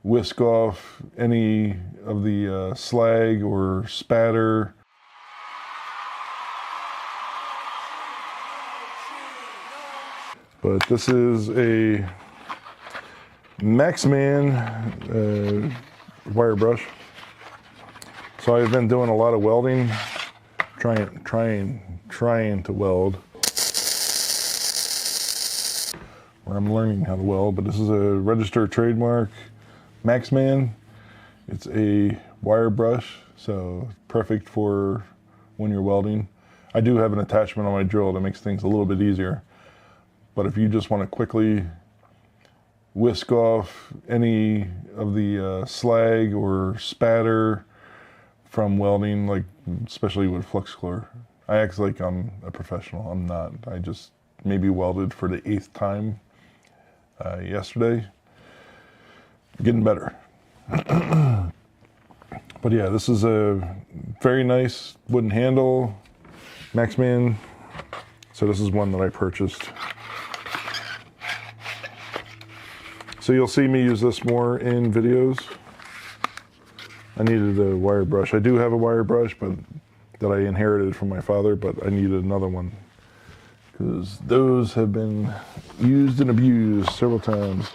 whisk off any of the slag or spatter. But this is a MAXMAN wire brush. So I've been doing a lot of welding, trying to weld. Where I'm learning how to weld, but this is a registered trademark MAXMAN. It's a wire brush, so perfect for when you're welding. I do have an attachment on my drill that makes things a little bit easier. But if you just want to quickly whisk off any of the slag or spatter from welding, like especially with flux core. I act like I'm a professional. I'm not. I just maybe welded for the 8th time yesterday. Getting better. But yeah, this is a very nice wooden handle, MAXMAN. So this is one that I purchased. So you'll see me use this more in videos. I needed a wire brush. I do have a wire brush, but that I inherited from my father, but I needed another one because those have been used and abused several times.